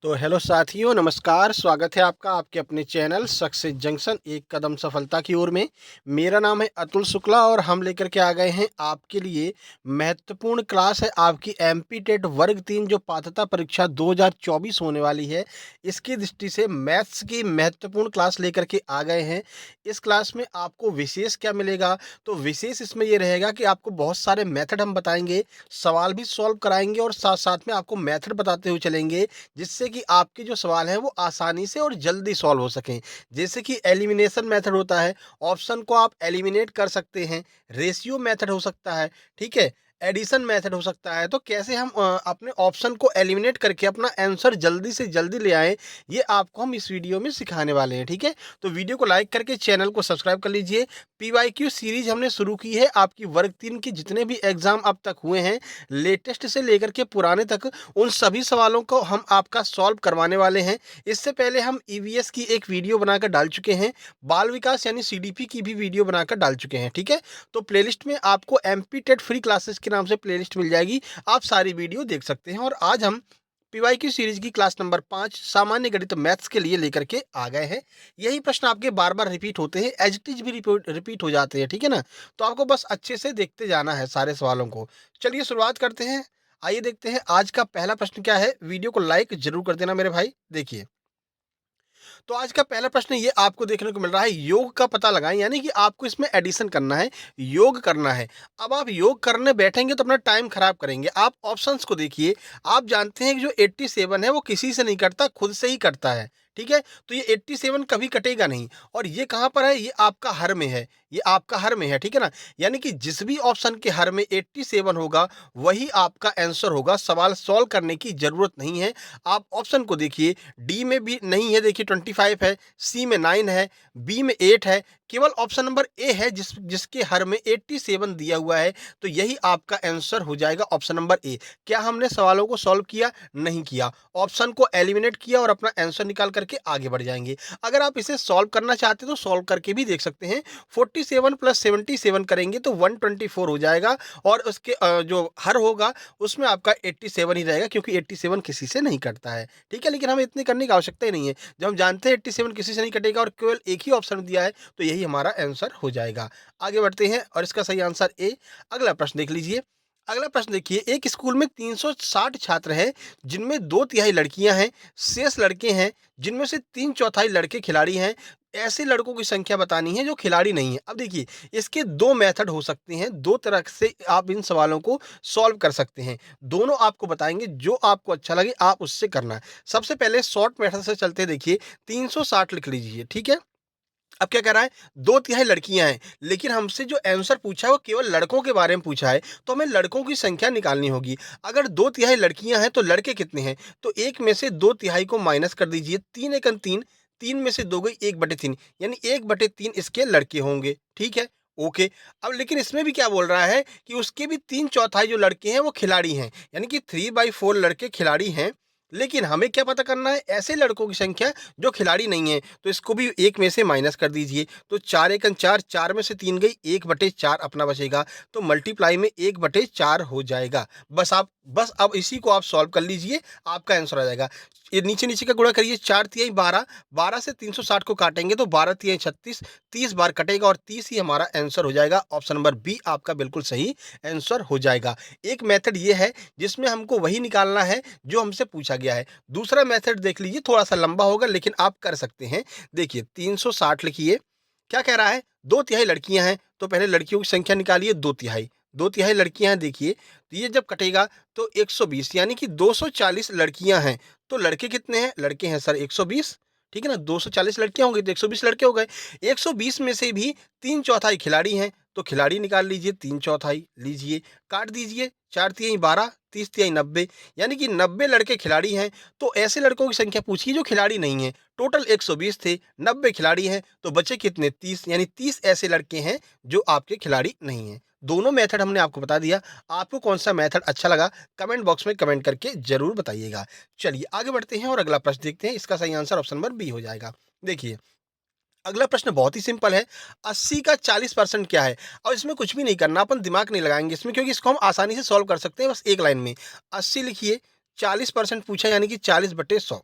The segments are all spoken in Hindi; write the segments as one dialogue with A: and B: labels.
A: तो हेलो साथियों, नमस्कार। स्वागत है आपका आपके अपने चैनल सक्सेस जंक्शन एक कदम सफलता की ओर में। मेरा नाम है अतुल शुक्ला और हम लेकर के आ गए हैं आपके लिए महत्वपूर्ण क्लास है आपकी एमपी टेट वर्ग 3 जो पात्रता परीक्षा 2024 होने वाली है। इसकी दृष्टि से मैथ्स की महत्वपूर्ण क्लास लेकर के आ गए हैं। इस क्लास में आपको विशेष क्या मिलेगा? तो विशेष इसमें ये रहेगा कि आपको बहुत सारे मेथड हम बताएंगे, सवाल भी सॉल्व कराएंगे और साथ साथ में आपको मेथड बताते हुए चलेंगे, जिससे कि आपके जो सवाल हैं वो आसानी से और जल्दी सॉल्व हो सकें। जैसे कि एलिमिनेशन मेथड होता है, ऑप्शन को आप एलिमिनेट कर सकते हैं, रेशियो मेथड हो सकता है, ठीक है? एडिशन मेथड हो सकता है। तो कैसे हम अपने ऑप्शन को एलिमिनेट करके अपना आंसर जल्दी से जल्दी ले आएँ, ये आपको हम इस वीडियो में सिखाने वाले हैं, ठीक है? तो वीडियो को लाइक करके चैनल को सब्सक्राइब कर लीजिए। पीवाईक्यू सीरीज़ हमने शुरू की है, आपकी वर्ग 3 के जितने भी एग्ज़ाम अब तक हुए हैं, लेटेस्ट से लेकर के पुराने तक, उन सभी सवालों को हम आपका सॉल्व करवाने वाले हैं। इससे पहले हम ईवीएस की एक वीडियो बनाकर डाल चुके हैं, बाल विकास यानी सीडीपी की भी वीडियो बनाकर डाल चुके हैं, ठीक है? तो प्लेलिस्ट में आपको एमपी टेट फ्री क्लासेस के नाम से प्लेलिस्ट मिल जाएगी, आप सारी वीडियो देख सकते हैं। और आज हम पीवाईक्यू सीरीज की क्लास नंबर 5 सामान्य गणित मैथ्स के लिए लेकर के आ गए हैं। यही प्रश्न आपके बार बार रिपीट होते हैं, एज इट इज भी रिपीट हो जाते हैं, ठीक है ना? तो आपको बस अच्छे से देखते जाना है सारे सवालों को। चलिए शुरुआत करते हैं। आइए देखते हैं आज का पहला प्रश्न क्या है। वीडियो को लाइक जरूर कर देना मेरे भाई। देखिए, तो आज का पहला प्रश्न ये आपको देखने को मिल रहा है, योग का पता लगाएं, यानी कि आपको इसमें एडिशन करना है, योग करना है। अब आप योग करने बैठेंगे तो अपना टाइम खराब करेंगे। आप ऑप्शंस को देखिए, आप जानते हैं कि जो 87 है वो किसी से नहीं कटता, खुद से ही कटता है, ठीक है? तो ये 87 कभी कटेगा नहीं। और ये कहाँ पर है? ये आपका हर में है, ये आपका हर में है, ठीक है ना? यानी कि जिस भी ऑप्शन के हर में 87 होगा वही आपका आंसर होगा। सवाल सॉल्व करने की जरूरत नहीं है। आप ऑप्शन को देखिए, डी में भी नहीं है, देखिए 25 है, सी में 9 है, बी में 8 है, केवल ऑप्शन नंबर ए है जिसके हर में 87 दिया हुआ है। तो यही आपका आंसर हो जाएगा, ऑप्शन नंबर ए। क्या हमने सवालों को सॉल्व किया? नहीं किया। ऑप्शन को एलिमिनेट किया और अपना आंसर निकाल करके आगे बढ़ जाएंगे। अगर आप इसे सॉल्व करना चाहते हैं तो सॉल्व करके भी देख सकते हैं। 47 प्लस 77 करेंगे तो 124 हो जाएगा। और उसके जो हर होगा उसमें आपका 87 ही रहेगा, क्योंकि 87 किसी से नहीं कटता है, ठीक है? लेकिन हमें इतनी करने की आवश्यकता ही नहीं है। जब हम जानते हैं 87 किसी से नहीं कटेगा और केवल एक ही ऑप्शन दिया है, तो यही हमारा आंसर हो जाएगा। आगे बढ़ते हैं और इसका सही आंसर ए। अगला प्रश्न देख लीजिए। अगला प्रश्न देखिए, एक स्कूल में 360 छात्र हैं, जिनमें 2/3 लड़कियां हैं, शेष लड़के हैं, जिनमें से 3/4 लड़के खिलाड़ी हैं। ऐसे लड़कों की संख्या बतानी है जो खिलाड़ी नहीं है। अब देखिए, इसके दो मेथड हो सकते हैं, दो तरह से आप इन सवालों को सॉल्व कर सकते हैं। दोनों आपको बताएंगे, जो आपको अच्छा लगे आप उससे करना। सबसे पहले शॉर्ट मेथड से चलते हैं। देखिए, 360 लिख लीजिए, ठीक है? अब क्या कह रहा है? 2/3 लड़कियां हैं, लेकिन हमसे जो आंसर पूछा है वो केवल लड़कों के बारे में पूछा है, तो हमें लड़कों की संख्या निकालनी होगी। अगर 2/3 लड़कियां हैं तो लड़के कितने हैं? तो एक में से 2/3 को माइनस कर दीजिए, 3 एकम 3, 3 में से 2 गई 1/3, यानी 1/3 इसके लड़के होंगे, ठीक है? ओके। अब लेकिन इसमें भी क्या बोल रहा है कि उसके भी 3/4 जो लड़के हैं वो खिलाड़ी हैं, यानी कि 3/4 लड़के खिलाड़ी हैं। लेकिन हमें क्या पता करना है? ऐसे लड़कों की संख्या जो खिलाड़ी नहीं है। तो इसको भी एक में से माइनस कर दीजिए, तो 4 एकम 4, 4 में से 3 गई, 1/4 अपना बचेगा, तो मल्टीप्लाई में 1/4 हो जाएगा। बस अब इसी को आप सॉल्व कर लीजिए, आपका आंसर आ जाएगा। ये नीचे नीचे का गुणा करिए, 4 तिहाई 12, 12 से 360 को काटेंगे तो 12 तिहाई 36, 30 बार कटेगा और 30 ही हमारा आंसर हो जाएगा। ऑप्शन नंबर बी आपका बिल्कुल सही आंसर हो जाएगा। एक मेथड ये है जिसमें हमको वही निकालना है जो हमसे पूछा गया है। दूसरा मेथड देख लीजिए, थोड़ा-सा लंबा होगा लेकिन आप कर सकते हैं। देखिए, 360 लिखिए, क्या कह रहा है? 2/3 लड़कियाँ हैं, तो पहले लड़कियों की संख्या निकालिए 2/3। 2/3 लड़कियाँ हैं, देखिए, तो ये जब कटेगा तो 120, यानी कि 240 लड़कियाँ हैं, तो लड़के कितने हैं? लड़के हैं सर 120, ठीक है ना? 240 लड़कियाँ हो गई तो 120 लड़के हो गए। 120 में से भी 3/4 खिलाड़ी हैं, तो खिलाड़ी निकाल लीजिए, 3/4 लीजिए, काट दीजिए, 4 तिहाई 12, 30 तिहाई 90, यानी कि 90 लड़के खिलाड़ी हैं। तो ऐसे लड़कों की संख्या पूछिए जो खिलाड़ी नहीं है। टोटल 120 थे, 90 खिलाड़ी हैं, तो बचे कितने? 30, यानी 30 ऐसे लड़के हैं जो आपके खिलाड़ी नहीं हैं। दोनों मेथड हमने आपको बता दिया। आपको कौन सा मेथड अच्छा लगा कमेंट बॉक्स में कमेंट करके जरूर बताइएगा। चलिए आगे बढ़ते हैं और अगला प्रश्न देखते हैं। इसका सही आंसर ऑप्शन नंबर बी हो जाएगा। देखिए, अगला प्रश्न बहुत ही सिंपल है। 80 का 40% क्या है? और इसमें कुछ भी नहीं करना, अपन दिमाग नहीं लगाएंगे इसमें, क्योंकि इसको हम आसानी से सॉल्व कर सकते हैं बस एक लाइन में। 80 लिखिए, 40% पूछा यानी कि 40/100,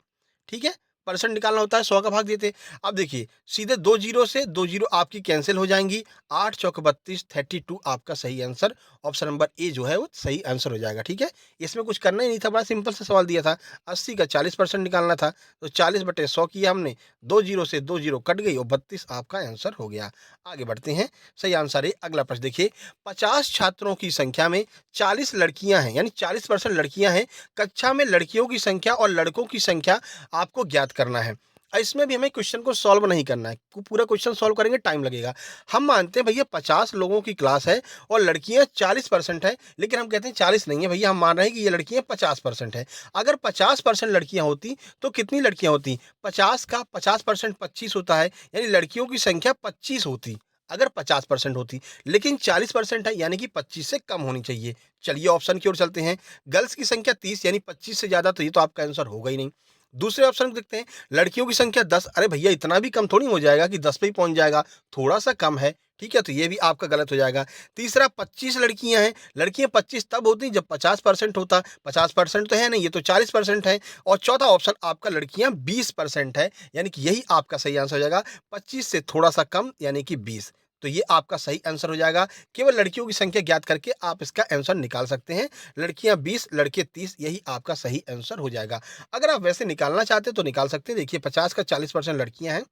A: ठीक है। परसेंट निकालना होता है, 100 का भाग देते। अब देखिए सीधे 2 जीरो से 2 जीरो आपकी कैंसिल हो जाएंगी। 8 चौक 32, 32 आपका सही आंसर। ऑप्शन नंबर ए जो है वो सही आंसर हो जाएगा, ठीक है। इसमें कुछ करना ही नहीं था, बड़ा सिंपल सा सवाल दिया था। 80 का 40% निकालना था, तो 40/100 किया हमने। 2 जीरो से 2 जीरो कट गई और 32 आपका आंसर हो गया। आगे बढ़ते हैं, सही आंसर है अगला प्रश्न। देखिए 50 छात्रों की संख्या में 40 लड़कियां हैं, यानी 40% लड़कियां हैं। कक्षा में लड़कियों की संख्या और लड़कों की संख्या आपको ज्ञात करना है। इसमें भी हमें क्वेश्चन को सॉल्व नहीं करना है, पूरा क्वेश्चन सॉल्व करेंगे टाइम लगेगा। हम मानते हैं भैया 50 लोगों की क्लास है और लड़कियां 40% है, लेकिन हम कहते हैं 40 नहीं है भैया, हम मान रहे हैं कि ये लड़कियां 50% है। अगर 50% लड़कियां होती तो कितनी लड़कियां होती? 50 का 50% 25 होता है, यानी लड़कियों की संख्या 25 होती अगर 50% होती। लेकिन 40% है, यानी कि 25 से कम होनी चाहिए। चलिए ऑप्शन की ओर चलते हैं। गर्ल्स की संख्या 30, यानी 25 से ज्यादा, तो ये तो आपका आंसर होगा ही नहीं। दूसरे ऑप्शन को देखते हैं, लड़कियों की संख्या 10। अरे भैया इतना भी कम थोड़ी हो जाएगा कि 10 पे ही पहुंच जाएगा, थोड़ा सा कम है, ठीक है, तो ये भी आपका गलत हो जाएगा। तीसरा 25 लड़कियां हैं, लड़कियां 25 तब होती जब 50% होता, 50% तो है नहीं, ये तो 40% है। और चौथा ऑप्शन आपका लड़कियां 20% है, यानी कि यही आपका सही आंसर हो जाएगा। 25 से थोड़ा सा कम यानी कि 20, तो ये आपका सही आंसर हो जाएगा। केवल लड़कियों की संख्या ज्ञात करके आप इसका आंसर निकाल सकते हैं। लड़कियां 20, लड़के 30, यही आपका सही आंसर हो जाएगा। अगर आप वैसे निकालना चाहते हैं तो निकाल सकते हैं। देखिए 50 का 40% लड़कियां हैं,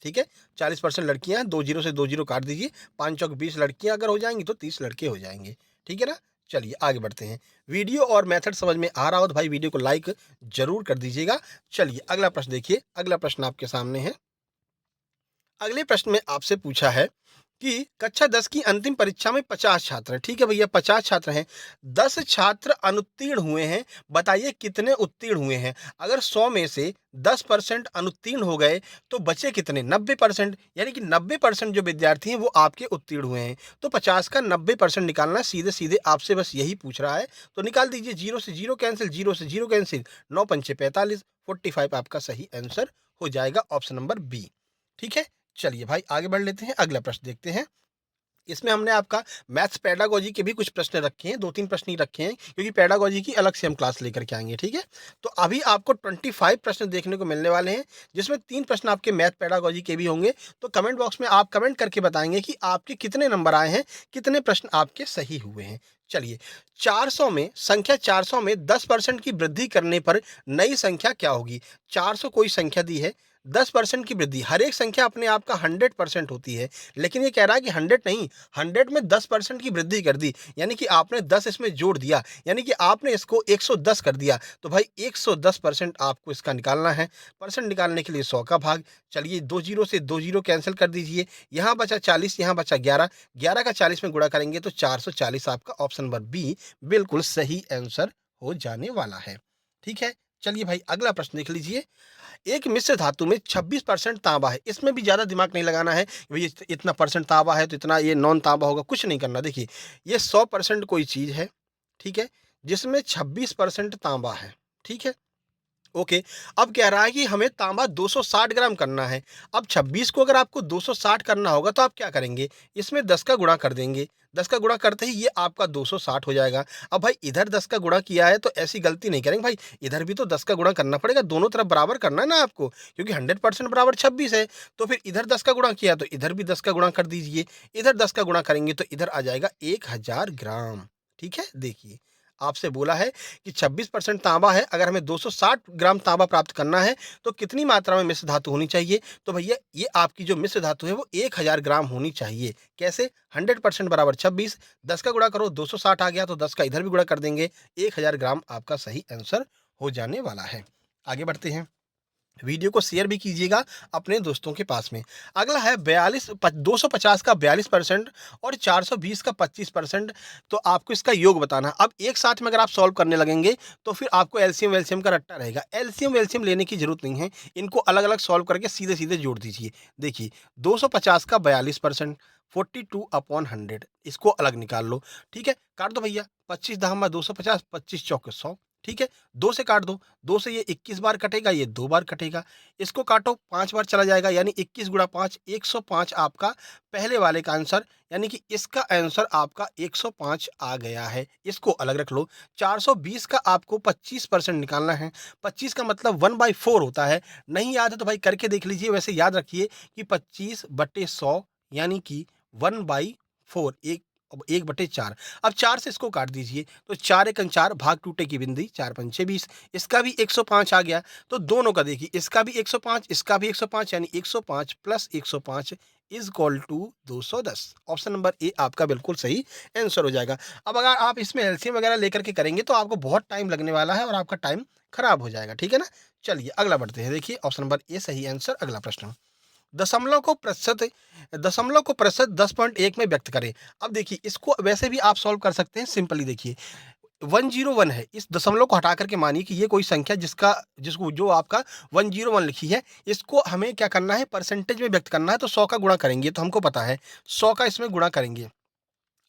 A: ठीक है। 40% लड़कियां हैं, 2 जीरो से 2 जीरो काट दीजिए। 5 चौक 20 लड़कियां अगर हो जाएंगी तो 30 लड़के हो जाएंगे, ठीक है ना। चलिए आगे बढ़ते हैं। वीडियो और मेथड समझ में आ रहा हो तो भाई वीडियो को लाइक जरूर कर दीजिएगा। चलिए अगला प्रश्न देखिए, अगला प्रश्न आपके सामने है। अगले प्रश्न में आपसे पूछा है कि कक्षा 10 की अंतिम परीक्षा में 50 छात्र हैं, ठीक है भैया 50 छात्र हैं। 10 छात्र अनुत्तीर्ण हुए हैं, बताइए कितने उत्तीर्ण हुए हैं। अगर 100 में से 10% अनुत्तीर्ण हो गए तो बचे कितने? 90%, यानी कि 90% जो विद्यार्थी हैं वो आपके उत्तीर्ण हुए हैं। तो 50 का 90% निकालना सीधे सीधे आपसे बस यही पूछ रहा है, तो निकाल दीजिए। 0 से 0 कैंसिल, 0 से 0 कैंसिल, 9 पंचे 45, 45 आपका सही आंसर हो जाएगा, ऑप्शन नंबर बी, ठीक है। चलिए भाई आगे बढ़ लेते हैं, अगला प्रश्न देखते हैं। इसमें हमने आपका मैथ्स पेडागोजी के भी कुछ प्रश्न रखे हैं, 2-3 प्रश्न ही रखे हैं, क्योंकि पेडागोजी की अलग से हम क्लास लेकर के आएंगे, ठीक है। तो अभी आपको 25 प्रश्न देखने को मिलने वाले हैं, जिसमें 3 प्रश्न आपके मैथ पेडागोजी के भी होंगे। तो कमेंट बॉक्स में आप कमेंट करके बताएंगे कि आपके कितने नंबर आए हैं, कितने प्रश्न आपके सही हुए हैं। चलिए 400 में, संख्या 400 में 10% की वृद्धि करने पर नई संख्या क्या होगी? 400 कोई संख्या दी है, 10% की वृद्धि, हर एक संख्या अपने आप का 100% होती है, लेकिन ये कह रहा है कि 100 नहीं, 100 में 10% की वृद्धि कर दी, यानी कि आपने 10 इसमें जोड़ दिया, यानी कि आपने इसको 110 कर दिया। तो भाई 110% आपको इसका निकालना है। परसेंट निकालने के लिए 100 का भाग। चलिए 2 जीरो से 2 जीरो कैंसिल कर दीजिए, यहाँ बचा 40, यहाँ बचा 11, 11 का 40 में गुणा करेंगे तो 440 आपका ऑप्शन नंबर बी बिल्कुल सही आंसर हो जाने वाला है, ठीक है। चलिए भाई अगला प्रश्न देख लीजिए। एक मिश्र धातु में 26% तांबा है, इसमें भी ज्यादा दिमाग नहीं लगाना है कि भाई इतना परसेंट तांबा है तो इतना ये नॉन तांबा होगा, कुछ नहीं करना। देखिए ये 100% कोई चीज है, ठीक है, जिसमें 26% तांबा है, ठीक है, ओके। अब कह रहा है कि हमें तांबा 260 ग्राम करना है। अब 26 को अगर आपको 260 करना होगा तो आप क्या करेंगे? इसमें 10 का गुणा कर देंगे, 10 का गुणा करते ही ये आपका 260 हो जाएगा। अब भाई इधर 10 का गुणा किया है तो ऐसी गलती नहीं करेंगे भाई, इधर भी तो 10 का गुणा करना पड़ेगा, दोनों तरफ बराबर करना है ना आपको, क्योंकि 100% बराबर 26 है। तो फिर इधर 10 का गुणा किया तो इधर भी 10 का गुणा कर दीजिए, इधर 10 का गुणा करेंगे तो इधर आ जाएगा 1000 ग्राम, ठीक है। देखिए आपसे बोला है कि 26% तांबा है, अगर हमें 260 ग्राम तांबा प्राप्त करना है तो कितनी मात्रा में मिश्र धातु होनी चाहिए? तो भैया ये आपकी जो मिश्र धातु है वो 1000 ग्राम होनी चाहिए। कैसे? 100% बराबर 26, 10 का गुणा करो 260 आ गया तो 10 का इधर भी गुणा कर देंगे, 1000 ग्राम आपका सही आंसर हो जाने वाला है। आगे बढ़ते हैं, वीडियो को शेयर भी कीजिएगा अपने दोस्तों के पास में। अगला है 250 का 42% और 420 का 25%, तो आपको इसका योग बताना। अब एक साथ में अगर आप सॉल्व करने लगेंगे तो फिर आपको एलसीएम वेलसीएम का रट्टा रहेगा। एलसीएम वेलसीएम लेने की जरूरत नहीं है, इनको अलग अलग सॉल्व करके सीधे सीधे जोड़ दीजिए। देखिए 250 का 42%, 42/100, इसको अलग निकाल लो, ठीक है। काट दो भैया, 25 दहम 250, 25 चौके 100, ठीक है, 2 से काट दो, 2 से ये 21 बार कटेगा, ये 2 बार कटेगा। इसको काटो 5 बार चला जाएगा, यानी 21 गुणा 5 105 आपका पहले वाले का आंसर, यानी कि इसका आंसर आपका 105 आ गया है। इसको अलग रख लो। 420 का आपको 25% निकालना है। 25 का मतलब 1/4 होता है। नहीं याद है तो भाई करके देख लीजिए। वैसे याद रखिए कि 25/100 यानी कि 1/4, 1/4। अब 4 से इसको काट दीजिए, तो 4 एकम 4, भाग टूटे की बिंदी, 4 पंचे 20। इसका भी 105 आ गया, तो दोनों का देखिए, इसका भी 105, इसका भी 105, यानी 105 plus 105 is equal to 210। Option number A आपका बिल्कुल सही आंसर हो जाएगा। अब अगर आप इसमें एलसीएम वगैरह लेकर के करेंगे तो आपको बहुत टाइम लगने वाला है और आपका टाइम खराब हो जाएगा, ठीक है ना। चलिए अगला बढ़ते हैं। देखिए ऑप्शन नंबर ए सही आंसर। अगला प्रश्न, दशमलव को प्रतिशत 10.1 में व्यक्त करें। अब देखिए इसको वैसे भी आप सॉल्व कर सकते हैं सिंपली। देखिए 101 है, इस दशमलव को हटा करके मानिए कि ये कोई संख्या जिसको जो आपका 101 लिखी है, इसको हमें क्या करना है, परसेंटेज में व्यक्त करना है। तो 100 का गुणा करेंगे, तो हमको पता है 100 का इसमें गुणा करेंगे।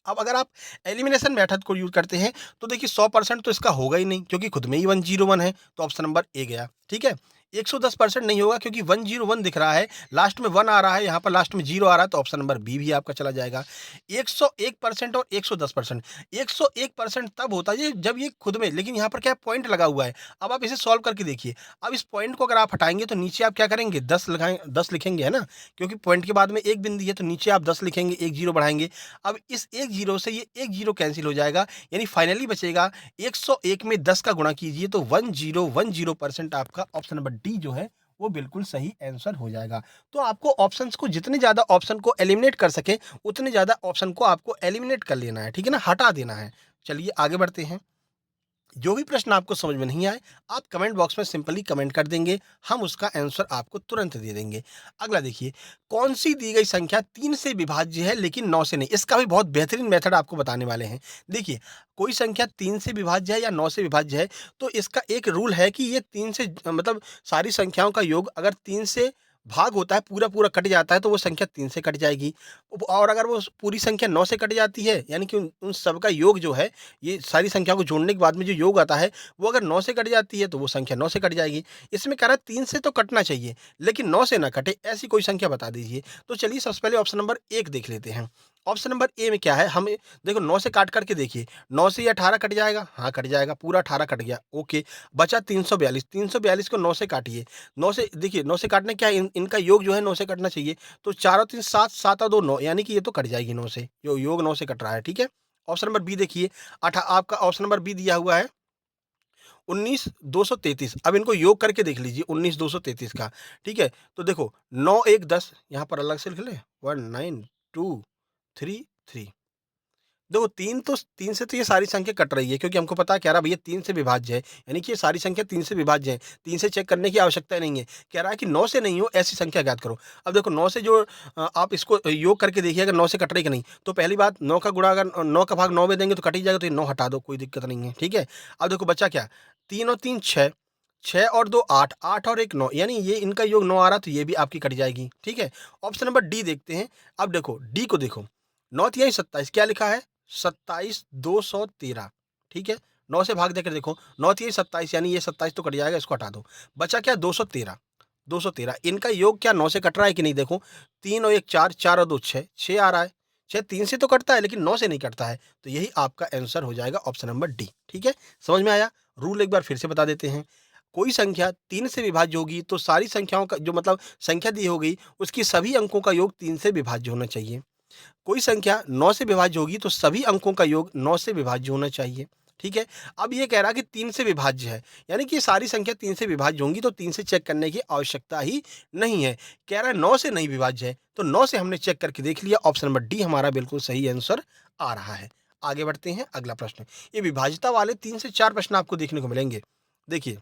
A: अब अगर आप एलिमिनेशन मेथड को यूज करते हैं तो देखिए 100% तो इसका होगा ही नहीं, क्योंकि खुद में ही 101 है, तो ऑप्शन नंबर ए गया, ठीक है। 110% नहीं होगा, क्योंकि 101 दिख रहा है, लास्ट में 1 आ रहा है, यहाँ पर लास्ट में 0 आ रहा है, तो ऑप्शन नंबर बी भी आपका चला जाएगा। 101% और 110%, 101% तब होता है जब ये खुद में, लेकिन यहाँ पर क्या पॉइंट लगा हुआ है। अब आप इसे सॉल्व करके देखिए। अब इस पॉइंट को अगर आप हटाएंगे तो नीचे आप क्या करेंगे, 10 लिखेंगे, है ना, क्योंकि पॉइंट के बाद में एक बिंदी है, तो नीचे आप 10 लिखेंगे, एक जीरो बढ़ाएंगे। अब इस एक जीरो से ये एक जीरो कैंसिल हो जाएगा, यानी फाइनली बचेगा 101 में 10 का गुणा कीजिए, तो 1010% आपका ऑप्शन नंबर डी जो है वो बिल्कुल सही आंसर हो जाएगा। तो आपको ऑप्शंस को, जितने ज्यादा ऑप्शन को एलिमिनेट कर सके उतने ज्यादा ऑप्शन को आपको एलिमिनेट कर लेना है, ठीक है ना, हटा देना है। चलिए आगे बढ़ते हैं। जो भी प्रश्न आपको समझ में नहीं आए, आप कमेंट बॉक्स में सिंपली कमेंट कर देंगे, हम उसका आंसर आपको तुरंत दे देंगे। अगला देखिए, कौन सी दी गई संख्या 3 से विभाज्य है लेकिन 9 से नहीं। इसका भी बहुत बेहतरीन मेथड आपको बताने वाले हैं। देखिए, कोई संख्या 3 से विभाज्य है या 9 से विभाज्य है, तो इसका एक रूल है कि ये 3 से मतलब सारी संख्याओं का योग अगर 3 से भाग होता है, पूरा पूरा कट जाता है, तो वो संख्या 3 से कट जाएगी। और अगर वो पूरी संख्या 9 से कट जाती है, यानी कि उन सब का योग जो है, ये सारी संख्याओं को जोड़ने के बाद में जो योग आता है, वो अगर 9 से कट जाती है, तो वो संख्या 9 से कट जाएगी। इसमें कह रहा है 3 से तो कटना चाहिए, लेकिन 9 से ना कटे, ऐसी कोई संख्या बता दीजिए। तो चलिए सबसे पहले ऑप्शन नंबर 1 देख लेते हैं। ऑप्शन नंबर ए में क्या है, हमें देखो 9 से काट करके देखिए, 9 से ये 18 कट जाएगा, हाँ कट जाएगा, पूरा 18 कट गया, ओके। बचा 342, 342 को 9 से काटिए। 9 से देखिए, 9 से काटने क्या है, इनका योग जो है 9 से कटना चाहिए, तो 4 और 3 7, 7 और 2 9, यानी कि ये तो कट जाएगी 9 से, जो योग 9 से कट रहा है, ठीक है। ऑप्शन नंबर बी देखिए, आपका ऑप्शन नंबर बी दिया हुआ है 19,233। अब इनको योग करके देख लीजिए 19,233 का, ठीक है। तो देखो 9 1 10, यहाँ पर अलग से लिख ले, 19233। देखो 3 से तो ये सारी संख्या कट रही है, क्योंकि हमको पता है, कह रहा है भैया 3 से विभाज्य है, यानी कि ये सारी संख्या 3 से विभाज्य है। 3 से चेक करने की आवश्यकता नहीं है, कह रहा है कि 9 से नहीं हो ऐसी संख्या ज्ञात करो। अब देखो 9 से जो आप इसको योग करके देखिए, अगर 9 से कट रही कि नहीं, तो पहली बात 9 का गुणा अगर 9 का भाग 9 में देंगे तो कट ही जाएगा, तो ये 9 हटा दो, कोई दिक्कत नहीं है, ठीक है। अब देखो बच्चा क्या, 3 और 3 6, 6 और 2 8, 8 और 1 9, यानी ये इनका योग 9 आ रहा, तो ये भी आपकी कट जाएगी, ठीक है। ऑप्शन नंबर डी देखते हैं। अब देखो डी को देखो, 9 तिहाई 27, क्या लिखा है, 27,213, ठीक है। 9 से भाग देकर देखो, 9 तिहाई 27, यानी ये 27 तो कट जाएगा, इसको हटा दो। बचा क्या, 213, 213। इनका योग क्या 9 से कट रहा है कि नहीं, देखो 3 और 1 4, 4 और 2 6, 6 आ रहा है। 6 3 से तो कटता है, लेकिन 9 से नहीं कटता है, तो यही आपका आंसर हो जाएगा ऑप्शन नंबर डी, ठीक है। समझ में आया। रूल एक बार फिर से बता देते हैं। कोई संख्या 3 से विभाज्य होगी तो सारी संख्याओं का जो मतलब संख्या दी होगी, उसकी सभी अंकों का योग 3 से विभाज्य होना चाहिए। कोई संख्या 9 से विभाज्य होगी तो सभी अंकों का योग 9 से विभाज्य होना चाहिए, ठीक है। अब ये कह रहा कि 3 से विभाज्य है, यानी कि सारी संख्या 3 से विभाज्य होंगी, तो 3 से चेक करने की आवश्यकता ही नहीं है। कह रहा है 9 से नहीं विभाज्य है, तो 9 से हमने चेक करके देख लिया, ऑप्शन नंबर डी हमारा बिल्कुल सही आंसर आ रहा है। आगे बढ़ते हैं, अगला प्रश्न। ये विभाज्यता वाले 3 से 4 प्रश्न आपको देखने को मिलेंगे। देखिए,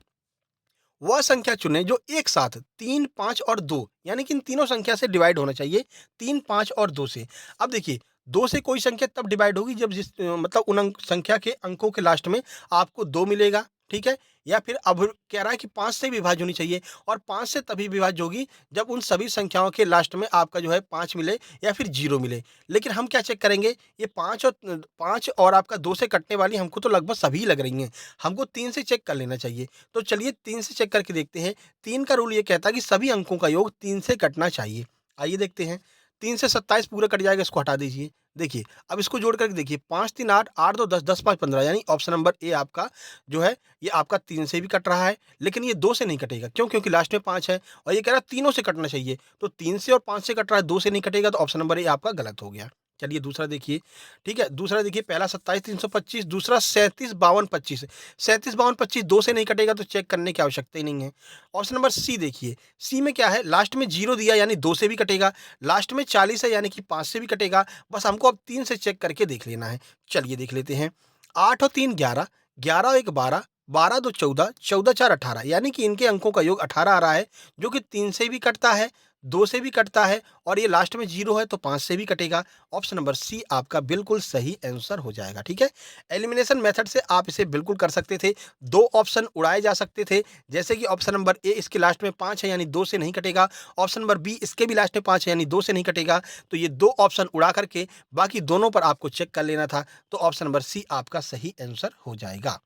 A: वह संख्या चुनें जो एक साथ 3, 5 और 2, यानी कि इन तीनों संख्या से डिवाइड होना चाहिए, 3, 5 और 2 से। अब देखिए 2 से कोई संख्या तब डिवाइड होगी जब मतलब उन संख्या के अंकों के लास्ट में आपको 2 मिलेगा, ठीक है? या फिर अब कह रहा है कि 5 से विभाज्य होनी चाहिए और 5 से तभी विभाज्य होगी जब उन सभी संख्याओं के लास्ट में आपका जो है 5 मिले या फिर 0 मिले। लेकिन हम क्या चेक करेंगे, ये 5 और आपका 2 से कटने वाली हमको तो लगभग सभी लग रही हैं। हमको 3 से चेक कर लेना चाहिए। तो चलिए 3 से चेक करके देखते हैं। 3 का रूल ये कहता है कि सभी अंकों का योग 3 से कटना चाहिए। आइए देखते हैं। 3 से 27 पूरा कट जाएगा, इसको हटा दीजिए। देखिए, अब इसको जोड़ करके देखिए, 5 3 8, 8 2 10, 10 5 15, यानी ऑप्शन नंबर ए आपका जो है, ये आपका 3 से भी कट रहा है, लेकिन ये 2 से नहीं कटेगा। क्यों? क्योंकि लास्ट में 5 है और ये कह रहा है तीनों से कटना चाहिए। तो 3 से और 5 से कट रहा है, 2 से नहीं कटेगा, तो ऑप्शन नंबर ए आपका गलत हो गया। चलिए दूसरा देखिए, ठीक है? दूसरा देखिए, पहला 27 325, दूसरा 37 52 25। 37 52 25 2 से नहीं कटेगा, तो चेक करने की आवश्यकता ही नहीं है। ऑप्शन नंबर सी देखिए, सी में क्या है, लास्ट में 0 दिया यानी 2 से भी कटेगा, लास्ट में 40 है यानी कि 5 से भी कटेगा। बस हमको अब 3 से चेक करके देख लेना है। चलिए देख लेते हैं। 8 और 3 11, 11 और 1 12, 12 2 14, 14 4 18, यानी कि इनके अंकों का योग 18 आ रहा है, जो कि 3 से भी कटता है, 2 से भी कटता है और ये लास्ट में 0 है तो 5 से भी कटेगा। ऑप्शन नंबर सी आपका बिल्कुल सही आंसर हो जाएगा, ठीक है? एलिमिनेशन मेथड से आप इसे बिल्कुल कर सकते थे। 2 ऑप्शन उड़ाए जा सकते थे, जैसे कि ऑप्शन नंबर ए, इसके लास्ट में 5 है यानी 2 से नहीं कटेगा। ऑप्शन नंबर बी, इसके भी लास्ट में 5 है यानी 2 से नहीं कटेगा। तो ये 2 ऑप्शन उड़ा करके बाकी दोनों पर आपको चेक कर लेना था। तो ऑप्शन नंबर सी आपका सही आंसर हो जाएगा।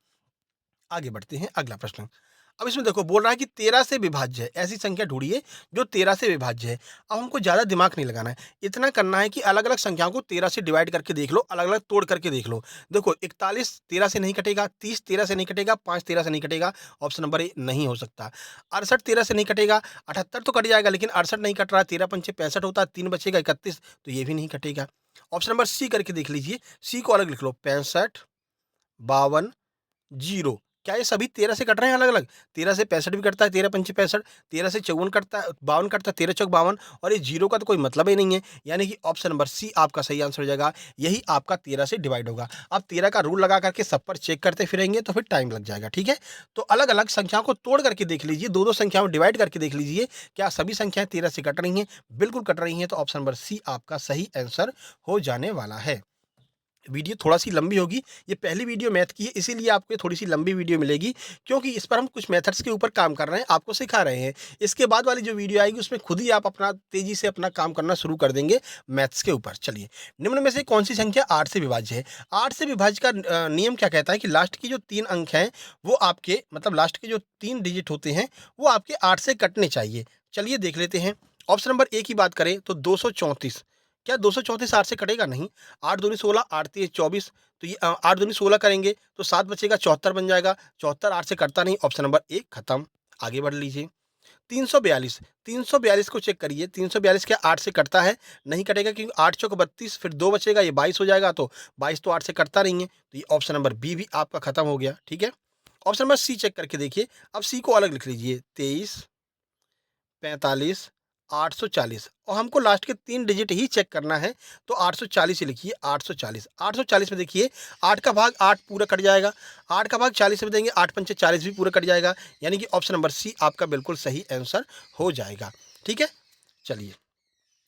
A: आगे बढ़ते हैं, अगला प्रश्न। अब इसमें देखो, बोल रहा है कि 13 से विभाज्य है, ऐसी संख्या ढूंढिए जो 13 से विभाज्य है। अब हमको ज़्यादा दिमाग नहीं लगाना है, इतना करना है कि अलग-अलग संख्याओं को 13 से डिवाइड करके देख लो, अलग-अलग तोड़ करके देख लो। देखो, 41 13 से नहीं कटेगा, 30 13 से नहीं कटेगा, 5 13 से नहीं कटेगा, ऑप्शन नंबर ए नहीं हो सकता। 68 13 से नहीं कटेगा, 78 तो कट जाएगा लेकिन 68 नहीं कट रहा है, 13 पंचे 65 होता है, 3 बचेगा 31, तो ये भी नहीं कटेगा। ऑप्शन नंबर सी करके देख लीजिए, सी को अलग लिख लो, 65 52 0, क्या ये सभी 13 से कट रहे हैं अलग-अलग? 13 से 65 भी कटता है, 13 पंचे 65, 13 से 54 कटता है, 52 कटता है, 13 चौक 52, और ये 0 का तो कोई मतलब ही नहीं है, यानी कि ऑप्शन नंबर सी आपका सही आंसर हो जाएगा। यही आपका 13 से डिवाइड होगा। अब 13 का रूल लगा करके सब पर चेक करते फिरेंगे तो फिर टाइम लग जाएगा, ठीक है? तो अलग-अलग संख्याओं को तोड़ करके देख लीजिए, 2-2 संख्याओं में डिवाइड करके देख लीजिए, क्या सभी संख्याएँ 13 से कट रही हैं? बिल्कुल कट रही हैं, तो ऑप्शन नंबर सी आपका सही आंसर हो जाने वाला है। वीडियो थोड़ा-सी लंबी होगी, ये पहली वीडियो मैथ की है, इसीलिए आपको ये थोड़ी-सी लंबी वीडियो मिलेगी, क्योंकि इस पर हम कुछ मेथड्स के ऊपर काम कर रहे हैं, आपको सिखा रहे हैं। इसके बाद वाली जो वीडियो आएगी उसमें खुद ही आप अपना तेज़ी से अपना काम करना शुरू कर देंगे मैथ्स के ऊपर। चलिए, निम्न में से कौन-सी संख्या 8 से विभाज्य है? 8 से विभाज्य का नियम क्या कहता है कि लास्ट की जो 3 अंक हैं, वो आपके मतलब लास्ट के जो 3 डिजिट होते हैं, वो आपके 8 से कटने चाहिए। चलिए देख लेते हैं। ऑप्शन नंबर ए की बात करें तो 234, क्या 234 8 से कटेगा? नहीं। 8 दूनी 16, 8 तिये 24, तो ये 8 दूनी 16 करेंगे तो 7 बचेगा, 74 बन जाएगा। 74 8 से कटता नहीं, ऑप्शन नंबर ए खत्म। आगे बढ़ लीजिए। 342, 342 को चेक करिए, 342 क्या 8 से कटता है? नहीं कटेगा, क्योंकि 8 चौक 32, फिर 2 बचेगा, ये 22 हो जाएगा, तो 22 तो 8 से कटता नहीं है, तो ये ऑप्शन नंबर बी भी आपका खत्म हो गया, ठीक है? ऑप्शन नंबर सी चेक करके देखिए। अब सी को अलग लिख लीजिए, 23 45 840, और हमको लास्ट के 3 डिजिट ही चेक करना है, तो 840 ही लिखिए, 840। 840 में देखिए, 8 का भाग 8 पूरा कट जाएगा, 8 का भाग 40 में देंगे, 8 पंचे 40 भी पूरा कट जाएगा, यानी कि ऑप्शन नंबर सी आपका बिल्कुल सही आंसर हो जाएगा, ठीक है? चलिए,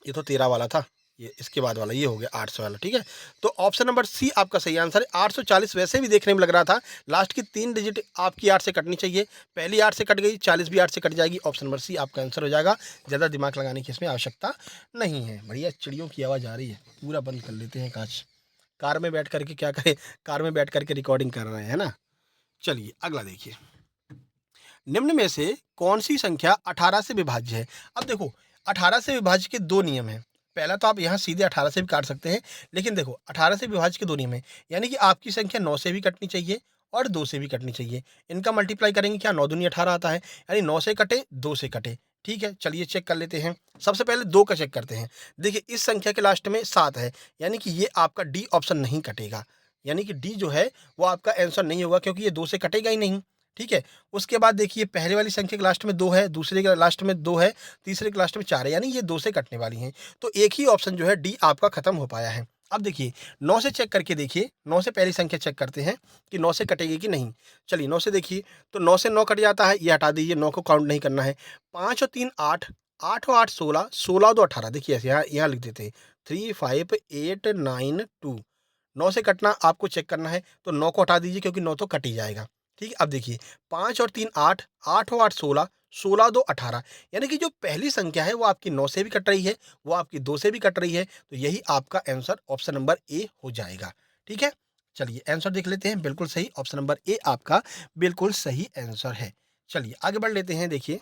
A: ये तो 13 वाला था, ये इसके बाद वाला ये हो गया 800 वाला, ठीक है? तो ऑप्शन नंबर सी आपका सही आंसर है। 840 वैसे भी देखने में लग रहा था, लास्ट की 3 डिजिट आपकी 8 से कटनी चाहिए, पहली 8 से कट गई, 40 भी 8 से कट जाएगी, ऑप्शन नंबर सी आपका आंसर हो जाएगा। ज़्यादा दिमाग लगाने की इसमें आवश्यकता नहीं है। बढ़िया, चिड़ियों की आवाज़ आ रही है, पूरा बंद कर लेते हैं काँच। कार में बैठ कर के क्या करें, कार में बैठ कर के रिकॉर्डिंग कर रहे हैं, है ना? चलिए अगला देखिए। निम्न में से कौन-सी संख्या 18 से विभाज्य है? अब देखो, 18 से विभाज्य के 2 नियम हैं। पहला तो आप यहाँ सीधे 18 से भी काट सकते हैं, लेकिन देखो 18 से विभाज्य के 2 नियम हैं, यानी कि आपकी संख्या 9 से भी कटनी चाहिए और 2 से भी कटनी चाहिए। इनका मल्टीप्लाई करेंगे, क्या 9 दूनी 18 आता है, यानी 9 से कटे, 2 से कटे। ठीक है, चलिए चेक कर लेते हैं। सबसे पहले 2 का चेक करते हैं। देखिए, इस संख्या के लास्ट में 7 है, यानी कि ये आपका डी ऑप्शन नहीं कटेगा, यानी कि डी जो है वो आपका आंसर नहीं होगा, क्योंकि ये 2 से कटेगा ही नहीं। ठीक है, उसके बाद देखिए, पहले वाली संख्या के लास्ट में 2 है, दूसरे के लास्ट में 2 है, तीसरे के लास्ट में 4 है, यानी ये 2 से कटने वाली हैं। तो एक ही ऑप्शन जो है डी आपका खत्म हो पाया है। अब देखिए, 9 से चेक करके देखिए, 9 से पहली संख्या चेक करते हैं कि 9 से कटेगी कि नहीं। चलिए 9 से देखिए, तो 9 से 9 कट जाता है, ये हटा दीजिए, 9 को काउंट नहीं करना है। 5 और 3 8, 8 और 8 16, 16 और 2 18, देखिए ऐसे यहाँ यहाँ लिख देते हैं, 3 5 8 9 2। 9 से कटना आपको चेक करना है, तो 9 को हटा दीजिए, क्योंकि 9 तो कट ही जाएगा। ठीक है, अब देखिए 5 और 3 8, 8 और 8 16, 16 2 18, यानी कि जो पहली संख्या है वो आपकी 9 से भी कट रही है, वो आपकी 2 से भी कट रही है, तो यही आपका आंसर ऑप्शन नंबर ए हो जाएगा। ठीक है? चलिए आंसर देख लेते हैं, बिल्कुल सही ऑप्शन नंबर ए आपका बिल्कुल सही आंसर है। चलिए आगे बढ़ लेते हैं, देखिए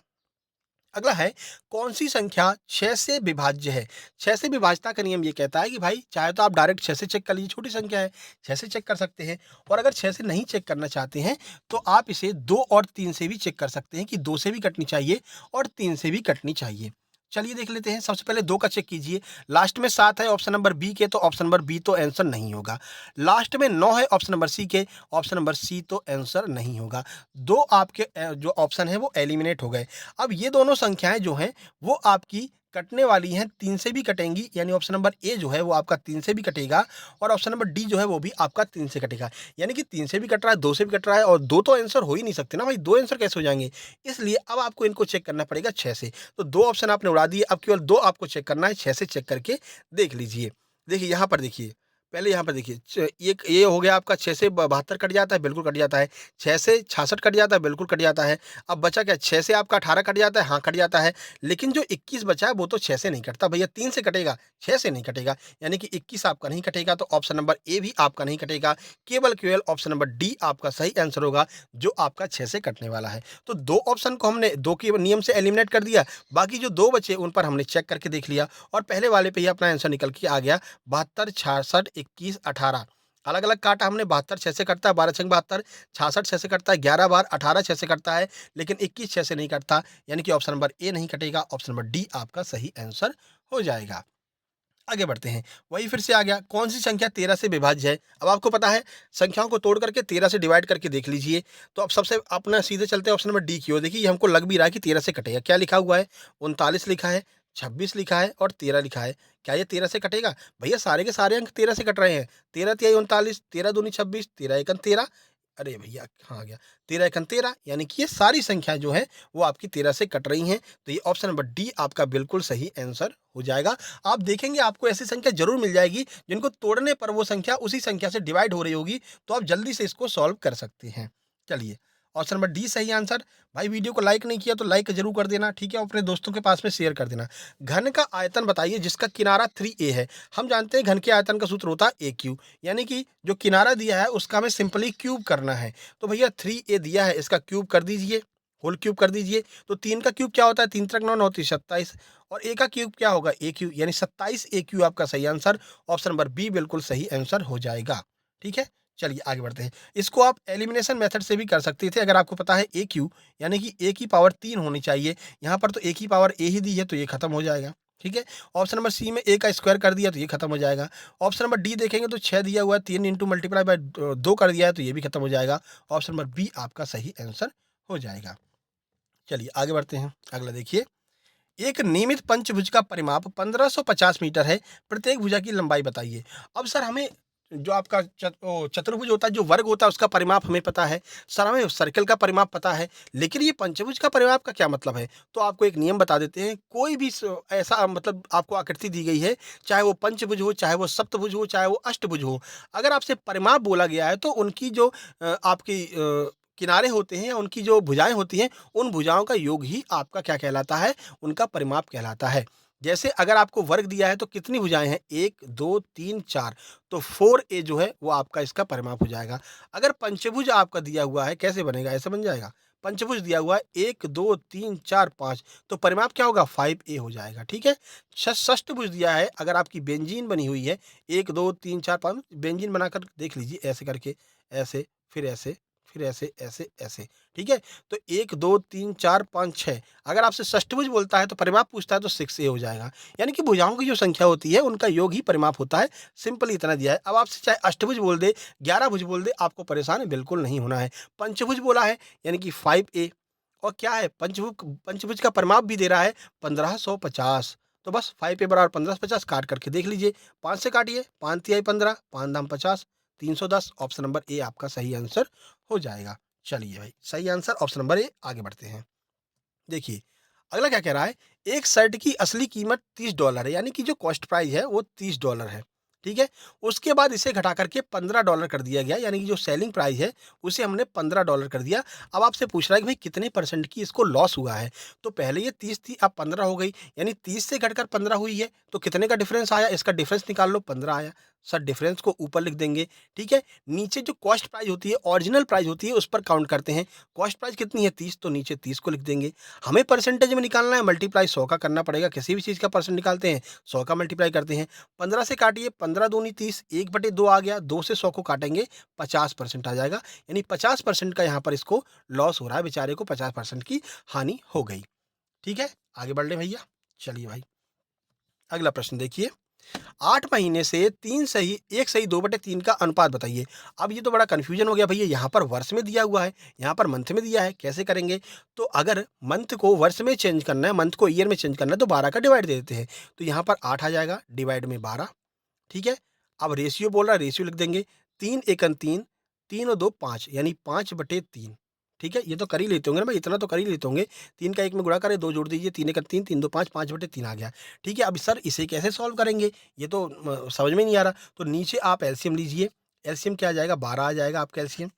A: अगला है, कौन-सी संख्या 6 से विभाज्य है? 6 से विभाज्यता का नियम ये कहता है कि भाई चाहे तो आप डायरेक्ट 6 से चेक कर लीजिए, छोटी संख्या है, 6 से चेक कर सकते हैं, और अगर 6 से नहीं चेक करना चाहते हैं, तो आप इसे 2 और 3 से भी चेक कर सकते हैं कि 2 से भी कटनी चाहिए और 3 से भी कटनी चाहिए। चलिए देख लेते हैं, सबसे पहले 2 का चेक कीजिए, लास्ट में 7 है ऑप्शन नंबर बी के, तो ऑप्शन नंबर बी तो आंसर नहीं होगा। लास्ट में 9 है ऑप्शन नंबर सी के, ऑप्शन नंबर सी तो आंसर नहीं होगा। 2 आपके जो ऑप्शन है वो एलिमिनेट हो गए। अब ये दोनों संख्याएँ जो हैं, वो आपकी कटने वाली हैं, 3 से भी कटेंगी, यानी ऑप्शन नंबर ए जो है वो आपका 3 से भी कटेगा, और ऑप्शन नंबर डी जो है वो भी आपका 3 से कटेगा। यानी कि 3 से भी कट रहा है, 2 से भी कट रहा है, और 2 तो आंसर हो ही नहीं सकते ना भाई, 2 आंसर कैसे हो जाएँगे? इसलिए अब आपको इनको चेक करना पड़ेगा 6 से। तो 2 ऑप्शन आपने उड़ा दिए, अब केवल 2 आपको चेक करना है, 6 से चेक करके देख लीजिए। देखिए यहाँ पर देखिए, पहले यहाँ पर देखिए, एक ये हो गया आपका, 6 से ब 72 कट जाता है, बिल्कुल कट जाता है। 6 से 66 कट जाता है, बिल्कुल कट जाता है। अब बचा क्या? 6 से आपका 18 कट जाता है, हाँ, कट जाता है। लेकिन जो 21 बचा है वो तो 6 से नहीं कटता भैया, 3 से कटेगा, 6 से नहीं कटेगा। यानी कि 21 आपका नहीं कटेगा, तो ऑप्शन नंबर ए भी आपका नहीं कटेगा। केवल ऑप्शन नंबर डी आपका सही आंसर होगा, जो आपका 6 से कटने वाला है। तो 2 ऑप्शन को हमने 2 के नियम से एलिमिनेट कर दिया, बाकी जो 2 बचे उन पर हमने चेक करके देख लिया, और पहले वाले पे ही अपना आंसर निकल के आ गया, 72, 66, 21, 18। अलग-अलग काटा हमने, 72 6 से कटता है, 12 छंग 72, 66 6 से कटता है 11 बार, 18 6 से कटता है, लेकिन 21 6 से नहीं कटता, यानी कि ऑप्शन नंबर ए नहीं कटेगा, ऑप्शन नंबर डी आपका सही आंसर हो जाएगा। आगे बढ़ते हैं, वही फिर से आ गया, कौन-सी संख्या 13 से विभाज्य है? अब आपको पता है, संख्याओं को तोड़ करके 13 से डिवाइड करके देख लीजिए। तो अब सबसे अपना सीधे चलते हैं ऑप्शन नंबर डी की ओर। देखिए, ये हमको लग भी रहा है कि 13 से कटेगा। क्या लिखा हुआ है? 39 लिखा है, 26 लिखा है और 13 लिखा है। क्या ये 13 से कटेगा? भैया सारे के सारे अंक 13 से कट रहे हैं। 13 तिहाई 39, 13 दूनी 26, 13 एकम 13। अरे भैया, कहाँ आ गया? 13 एकम 13, यानी कि ये सारी संख्याएँ जो हैं, वो आपकी 13 से कट रही हैं। तो ये ऑप्शन नंबर डी आपका बिल्कुल सही आंसर हो जाएगा। आप देखेंगे आपको ऐसी संख्या ज़रूर मिल जाएगी, जिनको तोड़ने पर वो संख्या उसी संख्या से डिवाइड हो रही होगी, तो आप जल्दी से इसको सॉल्व कर सकते हैं। चलिए, ऑप्शन नंबर डी सही आंसर। भाई वीडियो को लाइक नहीं किया तो लाइक ज़रूर कर देना, ठीक है? और अपने दोस्तों के पास में शेयर कर देना। घन का आयतन बताइए जिसका किनारा 3a है। हम जानते हैं घन के आयतन का सूत्र होता है AQ, यानी कि जो किनारा दिया है उसका हमें सिंपली क्यूब करना है। तो भैया 3a दिया है, इसका क्यूब कर दीजिए, होल क्यूब कर दीजिए। तो 3 का क्यूब क्या होता है? 3 त्रिक 9 9 27, और a का क्यूब क्या होगा? AQ, यानी 27 AQ आपका सही आंसर, ऑप्शन नंबर बी बिल्कुल सही आंसर हो जाएगा। ठीक है? चलिए आगे बढ़ते हैं। इसको आप एलिमिनेशन मेथड से भी कर सकते थे, अगर आपको पता है AQ, यानी कि a की पावर 3 होनी चाहिए। यहाँ पर तो a की पावर a ही दी है, तो ये खत्म हो जाएगा। ठीक है? ऑप्शन नंबर सी में a का स्क्वायर कर दिया तो ये खत्म हो जाएगा। ऑप्शन नंबर डी देखेंगे तो 6 दिया हुआ है, 3 इंटू मल्टीप्लाई बाय 2 कर दिया है, तो ये भी खत्म हो जाएगा। ऑप्शन नंबर बी आपका सही आंसर हो जाएगा। चलिए आगे बढ़ते हैं। अगला देखिए, एक नियमित पंचभुज का परिमाप 1550 मीटर है, प्रत्येक भुजा की लंबाई बताइए। अब सर हमें जो आपका चतुर्भुज होता है, जो वर्ग होता है, उसका परिमाप हमें पता है। सर हमें सर्कल का परिमाप पता है, लेकिन ये पंचभुज का परिमाप का क्या मतलब है? तो आपको एक नियम बता देते हैं। कोई भी ऐसा मतलब आपको आकृति दी गई है, चाहे वो पंचभुज हो, चाहे वो सप्तभुज हो, चाहे वो अष्टभुज हो, अगर आपसे परिमाप बोला गया है, तो उनकी जो आपकी किनारे होते हैं या उनकी जो भुजाएं होती हैं, उन भुजाओं का योग ही आपका क्या कहलाता है? उनका परिमाप कहलाता है। जैसे अगर आपको वर्ग दिया है तो कितनी भुजाएँ हैं? 1, 2, 3, 4, तो 4a जो है वो आपका इसका परिमाप हो जाएगा। अगर पंचभुज आपका दिया हुआ है, कैसे बनेगा? ऐसे बन जाएगा। पंचभुज दिया हुआ है 1, 2, 3, 4, 5, तो परिमाप क्या होगा? 5a हो जाएगा, ठीक है? षष्ठभुज दिया है, अगर आपकी बेंजीन बनी हुई है, 1, 2, 3, 4, 5, बेंजीन बनाकर देख लीजिए, ऐसे करके, ऐसे, फिर ऐसे, फिर ऐसे, ऐसे, ऐसे, ठीक है? तो 1, 2, 3, 4, 5, 6, अगर आपसे षष्ठभुज बोलता है तो परिमाप पूछता है तो 6a हो जाएगा। यानी कि भुजाओं की जो संख्या होती है उनका योग ही परिमाप होता है। सिंपल इतना दिया है। अब आपसे चाहे अष्टभुज बोल दे, 11 भुज बोल दे, आपको परेशान बिल्कुल नहीं होना है। पंचभुज बोला है, यानी कि 5a, और क्या है? पंचभुज का परिमाप भी दे रहा है 1550। तो बस 5a बराबर 1550 काट करके देख लीजिए। 5 से काटिए, 5 तिहाई 15, 5 दाम 50, 310, ऑप्शन नंबर ए आपका सही आंसर हो जाएगा। चलिए भाई, सही आंसर ऑप्शन नंबर ए। आगे बढ़ते हैं। देखिए, अगला क्या कह रहा है? एक शर्ट की असली कीमत $30 है, यानी कि जो कॉस्ट प्राइस है वो $30 है। ठीक है। उसके बाद इसे घटा करके $15 कर दिया गया, यानी कि जो सेलिंग प्राइस है उसे हमने $15 कर दिया। अब आपसे पूछ रहा है कि भाई कितने परसेंट की इसको लॉस हुआ है। तो पहले ये 30 थी, अब 15 हो गई, यानी 30 से घटकर 15 हुई है। तो कितने का डिफरेंस आया, इसका डिफरेंस निकाल लो, 15 आया। सर डिफरेंस को ऊपर लिख देंगे। ठीक है। नीचे जो कॉस्ट प्राइस होती है, ओरिजिनल प्राइस होती है, उस पर काउंट करते हैं। कॉस्ट प्राइस कितनी है, 30, तो नीचे 30 को लिख देंगे। हमें परसेंटेज में निकालना है, मल्टीप्लाई 100 का करना पड़ेगा। किसी भी चीज़ का परसेंट निकालते हैं 100 का मल्टीप्लाई करते हैं। 15 से काटिए, 15 दूनी 30, 1/2 आ गया, 2 से 100 को काटेंगे 50% आ जाएगा, यानी 50% का यहाँ पर इसको लॉस हो रहा है, बेचारे को 50% की हानि हो गई। ठीक है, आगे बढ़ ले भैया। चलिए भाई, अगला प्रश्न देखिए। 8 महीने से 3 सही 1 सही 2/3 का अनुपात बताइए। अब ये तो बड़ा कन्फ्यूजन हो गया भैया, यहाँ पर वर्ष में दिया हुआ है, यहाँ पर मंथ में दिया है, कैसे करेंगे? तो अगर मंथ को वर्ष में चेंज करना है, मंथ को ईयर में चेंज करना है, तो 12 का डिवाइड दे देते हैं। तो यहाँ पर 8 आ जाएगा, डिवाइड में 12। ठीक है। अब रेशियो बोल रहा है, रेशियो लिख देंगे। 3 एकन 3, 3 और 2 5, यानी 5/3। ठीक है, ये तो कर ही लेते होंगे ना भाई, इतना तो कर ही लेते होंगे। 3 का 1 में गुणा करें, 2 जोड़ दीजिए, 3 एकन 3, 3 2 5, 5/3 आ गया। ठीक है, अब सर इसे कैसे सॉल्व करेंगे, ये तो समझ में नहीं आ रहा। तो नीचे आप एलसीएम लीजिए। एलसीएम क्या आ जाएगा, 12 आ जाएगा आपका एलसीएम।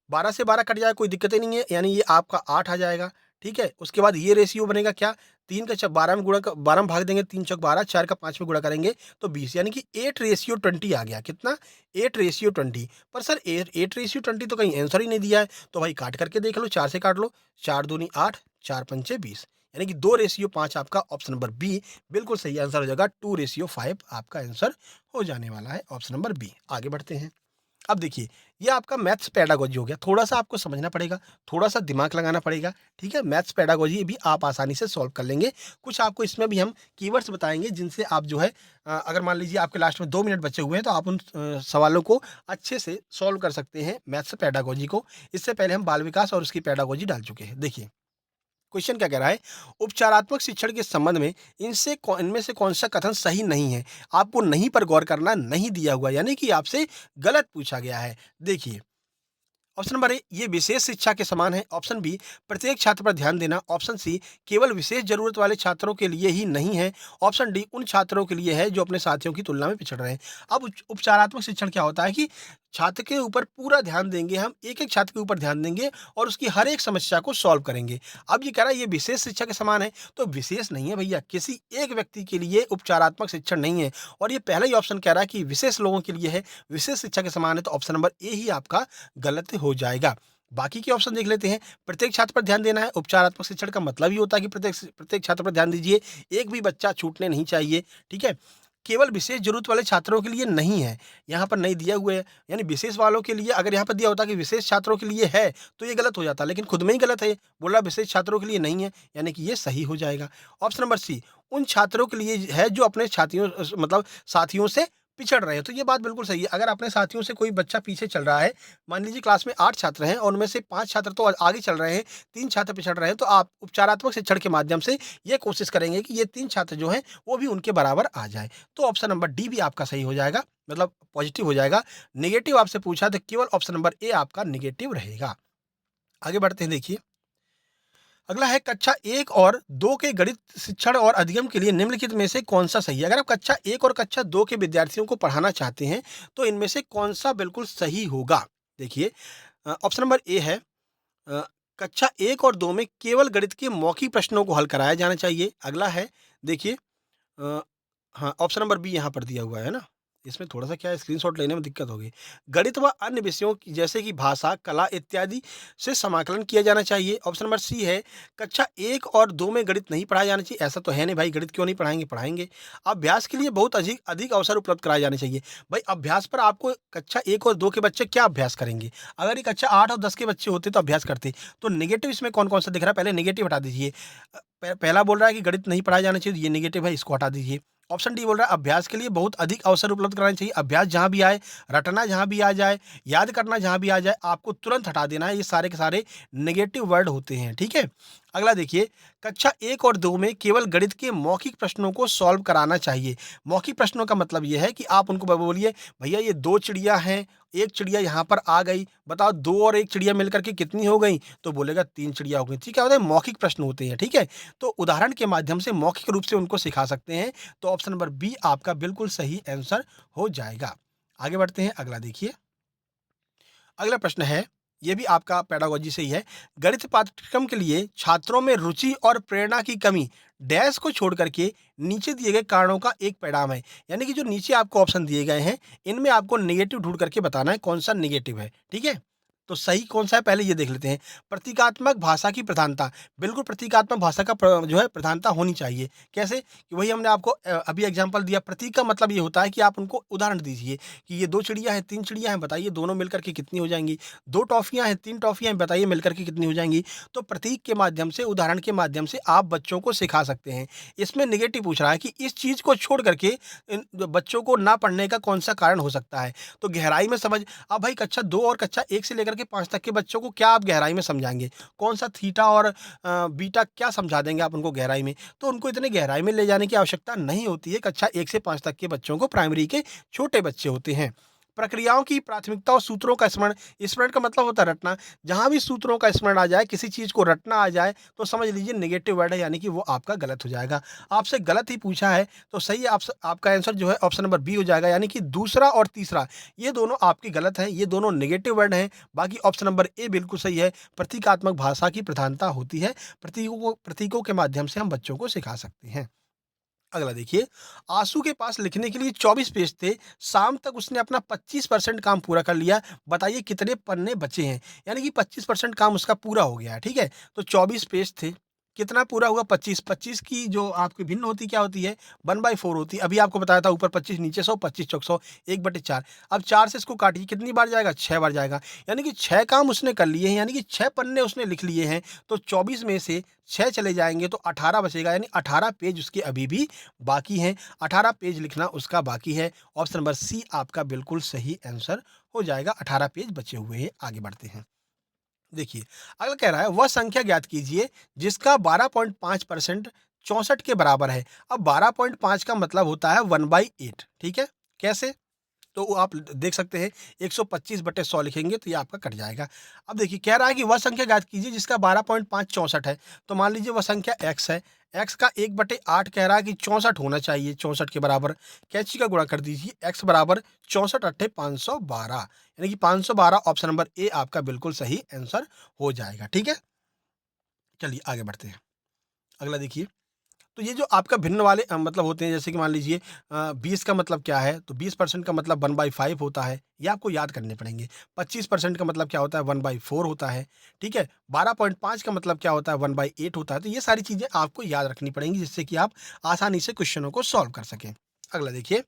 A: 12 से 12 कट जाएगा, कोई दिक्कत ही नहीं है, यानी ये आपका 8 आ जाएगा। ठीक है, उसके बाद ये रेशियो बनेगा क्या, 3 का 12 में 12 में भाग देंगे, 3 चौक 12, 4 का 5 में गुणा करेंगे तो 20, यानी कि 8:20 आ गया। कितना, 8:20। पर सर 8:20 तो कहीं आंसर ही नहीं दिया है। तो भाई काट करके देख लो, 4 से काट लो, 4 दूनी 8, 4 पंचे 20, यानी कि 2:5 आपका ऑप्शन नंबर बी बिल्कुल सही आंसर हो जाएगा। 2:5 आपका आंसर हो जाने वाला है, ऑप्शन नंबर बी। आगे बढ़ते हैं। अब देखिए, ये आपका मैथ्स पेडागोजी हो गया, थोड़ा-सा आपको समझना पड़ेगा, थोड़ा-सा दिमाग लगाना पड़ेगा। ठीक है, मैथ्स पेडागोजी भी आप आसानी से सॉल्व कर लेंगे। कुछ आपको इसमें भी हम कीवर्ड्स बताएँगे, जिनसे आप जो है अगर मान लीजिए आपके लास्ट में 2 मिनट बचे हुए हैं, तो आप उन सवालों को अच्छे से सॉल्व कर सकते हैं, मैथ्स पेडागोजी को। इससे पहले हम बाल विकास और उसकी पेडागोजी डाल चुके हैं। देखिए, क्वेश्चन क्या कह रहा है, उपचारात्मक शिक्षण के संबंध में इनमें से कौन सा कथन सही नहीं है? आपको नहीं पर गौर करना, नहीं दिया हुआ, यानी कि आपसे गलत पूछा गया है। देखिए, ऑप्शन नंबर ए, ये विशेष शिक्षा के समान है। ऑप्शन बी, प्रत्येक छात्र पर ध्यान देना। ऑप्शन सी, केवल विशेष जरूरत वाले छात्रों के लिए ही नहीं है। ऑप्शन डी, उन छात्रों के लिए है जो अपने साथियों की तुलना में पिछड़ रहे हैं। अब उपचारात्मक शिक्षण क्या होता है कि छात्र के ऊपर पूरा ध्यान देंगे, हम एक एक छात्र के ऊपर ध्यान देंगे और उसकी हर एक समस्या को सॉल्व करेंगे। अब ये कह रहा है ये विशेष शिक्षा के समान है, तो विशेष नहीं है भैया, किसी एक व्यक्ति के लिए उपचारात्मक शिक्षण नहीं है। और ये पहला ही ऑप्शन कह रहा है कि विशेष लोगों के लिए है, विशेष शिक्षा के समान है, तो ऑप्शन नंबर ए ही आपका गलत हो जाएगा। बाकी के ऑप्शन देख लेते हैं। प्रत्येक छात्र पर ध्यान देना है, उपचारात्मक शिक्षण का मतलब ही होता है कि प्रत्येक प्रत्येक छात्र पर ध्यान दीजिए, एक भी बच्चा छूटने नहीं चाहिए। ठीक है, केवल विशेष जरूरत वाले छात्रों के लिए नहीं है, यहाँ पर नहीं दिया हुआ है, यानी विशेष वालों के लिए। अगर यहाँ पर दिया होता कि विशेष छात्रों के लिए है, तो ये गलत हो जाता, लेकिन खुद में ही गलत है, बोला विशेष छात्रों के लिए नहीं है, यानी कि ये सही हो जाएगा। ऑप्शन नंबर सी, उन छात्रों के लिए है जो अपने छात्रियों मतलब साथियों से पिछड़ रहे हैं, तो ये बात बिल्कुल सही है। अगर अपने साथियों से कोई बच्चा पीछे चल रहा है, मान लीजिए क्लास में 8 छात्र हैं और उनमें से 5 छात्र तो आगे चल रहे हैं, 3 छात्र पिछड़ रहे हैं, तो आप उपचारात्मक शिक्षण के माध्यम से ये कोशिश करेंगे कि ये 3 छात्र जो हैं वो भी उनके बराबर आ जाए। तो ऑप्शन नंबर डी भी आपका सही हो जाएगा, मतलब पॉजिटिव हो जाएगा। नेगेटिव आपसे पूछा तो केवल ऑप्शन नंबर ए आपका नेगेटिव रहेगा। आगे बढ़ते हैं, देखिए अगला है, कक्षा 1 और 2 के गणित शिक्षण और अधिगम के लिए निम्नलिखित में से कौन सा सही है? अगर आप कक्षा 1 और कक्षा 2 के विद्यार्थियों को पढ़ाना चाहते हैं, तो इनमें से कौन सा बिल्कुल सही होगा? देखिए, ऑप्शन नंबर ए है, अ, कक्षा 1 और 2 में केवल गणित के मौखिक प्रश्नों को हल कराया जाना चाहिए। अगला है, देखिए, अ, हाँ, ऑप्शन नंबर बी यहाँ पर दिया हुआ है ना, इसमें थोड़ा-सा क्या है, स्क्रीनशॉट लेने में दिक्कत होगी। गणित व अन्य विषयों की जैसे कि भाषा, कला इत्यादि से समाकलन किया जाना चाहिए। ऑप्शन नंबर सी है, कक्षा 1 और 2 में गणित नहीं पढ़ाया जाना चाहिए। ऐसा तो है नहीं भाई, गणित क्यों नहीं पढ़ाएँगे? पढ़ाएँगे। अभ्यास के लिए बहुत अधिक अधिक अवसर उपलब्ध कराए जाने चाहिए। भाई अभ्यास पर आपको कक्षा 1 और 2 के बच्चे क्या अभ्यास करेंगे? अगर ये कक्षा 8 और 10 के बच्चे होते तो अभ्यास करते। तो नेगेटिव इसमें कौन-कौन सा दिख रहा है? पहले नेगेटिव हटा दीजिए। पहला बोल रहा है कि गणित नहीं पढ़ाया जाना चाहिए, तो ये नेगेटिव है, इसको हटा दीजिए। ऑप्शन डी बोल रहा है अभ्यास के लिए बहुत अधिक अवसर उपलब्ध कराने चाहिए। अभ्यास जहाँ भी आए, रटना जहाँ भी आ जाए, याद करना जहाँ भी आ जाए, आपको तुरंत हटा देना है। ये सारे के सारे नेगेटिव वर्ड होते हैं, ठीक है? अगला देखिए, कक्षा 1 और 2 में केवल गणित के मौखिक प्रश्नों को सॉल्व कराना चाहिए। मौखिक प्रश्नों का मतलब ये है कि आप उनको बोलिए, भैया ये 2 चिड़िया हैं, 1 चिड़िया यहाँ पर आ गई, बताओ 2 और 1 चिड़िया मिलकर के कितनी हो गई? तो बोलेगा 3 चिड़िया हो गई। ठीक है, मौखिक प्रश्न होते हैं, ठीक है? तो उदाहरण के माध्यम से मौखिक रूप से उनको सिखा सकते हैं। तो ऑप्शन नंबर बी आपका बिल्कुल सही आंसर हो जाएगा। आगे बढ़ते हैं, अगला देखिए। अगला प्रश्न है, ये भी आपका पेडागोजी से ही है। गणित पाठ्यक्रम के लिए छात्रों में रुचि और प्रेरणा की कमी डैश को छोड़ करके नीचे दिए गए कारणों का एक परिणाम है। यानी कि जो नीचे आपको ऑप्शन दिए गए हैं, इनमें आपको नेगेटिव ढूंढ करके बताना है कौन सा नेगेटिव है। ठीक है, तो सही कौन सा है पहले ये देख लेते हैं। प्रतीकात्मक भाषा की प्रधानता, बिल्कुल प्रतीकात्मक भाषा का जो है प्रधानता होनी चाहिए। कैसे? कि वही हमने आपको अभी एग्जांपल दिया। प्रतीक का मतलब ये होता है कि आप उनको उदाहरण दीजिए कि ये 2 चिड़िया हैं, 3 चिड़िया हैं, बताइए दोनों मिलकर के कितनी हो जाएँगी? 2 टॉफ़ियाँ हैं, 3 टॉफ़ियाँ हैं, बताइए मिलकर के कितनी हो जाएँगी? तो प्रतीक के माध्यम से, उदाहरण के माध्यम से आप बच्चों को सिखा सकते हैं। इसमें नेगेटिव पूछ रहा है कि इस चीज़ को छोड़ करके इन बच्चों को ना पढ़ने का कौन-सा कारण हो सकता है? तो गहराई में समझ, अब भाई कक्षा 2 और कक्षा 1 से लेकर के 5 तक के बच्चों को क्या आप गहराई में समझाएँगे? कौन-सा थीटा और बीटा क्या समझा देंगे आप उनको गहराई में? तो उनको इतने गहराई में ले जाने की आवश्यकता नहीं होती है। कक्षा 1 से 5 तक के बच्चों को, प्राइमरी के छोटे बच्चे होते हैं। प्रक्रियाओं की प्राथमिकता और सूत्रों का स्मरण, स्मरण का मतलब होता है रटना। जहाँ भी सूत्रों का स्मरण आ जाए, किसी चीज़ को रटना आ जाए, तो समझ लीजिए नेगेटिव वर्ड है, यानी कि वो आपका गलत हो जाएगा। आपसे गलत ही पूछा है, तो सही आपका आंसर जो है ऑप्शन नंबर बी हो जाएगा, यानी कि दूसरा और तीसरा ये दोनों आपके गलत हैं, ये दोनों नेगेटिव वर्ड हैं। बाकी ऑप्शन नंबर ए बिल्कुल सही है। प्रतीकात्मक भाषा की प्रधानता होती है। प्रतीकों के माध्यम से हम बच्चों को सिखा सकते हैं। अगला देखिए, आंसू के पास लिखने के लिए 24 पेज थे, शाम तक उसने अपना 25% काम पूरा कर लिया, बताइए कितने पन्ने बचे हैं? यानी कि 25% काम उसका पूरा हो गया है, ठीक है? तो 24 पेज थे, कितना पूरा हुआ? 25, 25 की जो आपकी भिन्न होती क्या होती है? 1/4 होती है। अभी आपको बताया था, ऊपर 25 नीचे 100, 25 चौक 100, 1/4। अब 4 से इसको काटिए, कितनी बार जाएगा? 6 बार जाएगा। यानी कि 6 काम उसने कर लिए हैं, यानी कि 6 पन्ने उसने लिख लिए हैं। तो 24 में से 6 चले जाएँगे तो 18 बचेगा, यानी 18 पेज उसके अभी भी बाकी हैं। 18 पेज लिखना उसका बाकी है। ऑप्शन नंबर सी आपका बिल्कुल सही आंसर हो जाएगा। 18 पेज बचे हुए हैं। आगे बढ़ते हैं। देखिए, अगला कह रहा है, वह संख्या ज्ञात कीजिए जिसका 12.5% 64 के बराबर है। अब 12.5 का मतलब होता है 1/8, ठीक है? कैसे? तो वो आप देख सकते हैं, 125/100 लिखेंगे तो ये आपका कट जाएगा। अब देखिए, कह रहा है कि वह संख्या ज्ञात कीजिए जिसका 12.5 64 है। तो मान लीजिए वह संख्या x है। x का 1/8 कह रहा है कि 64 होना चाहिए, 64 के बराबर। कैंची का गुणा कर दीजिए, x बराबर 64 अट्ठे 512, यानी कि 512। ऑप्शन नंबर ए आपका बिल्कुल सही आंसर हो जाएगा, ठीक है? चलिए आगे बढ़ते हैं। अगला देखिए, तो ये जो आपका भिन्न वाले मतलब होते हैं, जैसे कि मान लीजिए 20 का मतलब क्या है? तो 20% का मतलब 1/5 होता है, ये आपको याद करने पड़ेंगे। 25% का मतलब क्या होता है? 1/4 होता है, ठीक है? 12.5 का मतलब क्या होता है? 1/8 होता है। तो ये सारी चीज़ें आपको याद रखनी पड़ेंगी, जिससे कि आप आसानी से क्वेश्चनों को सॉल्व कर सकें। अगला देखिए,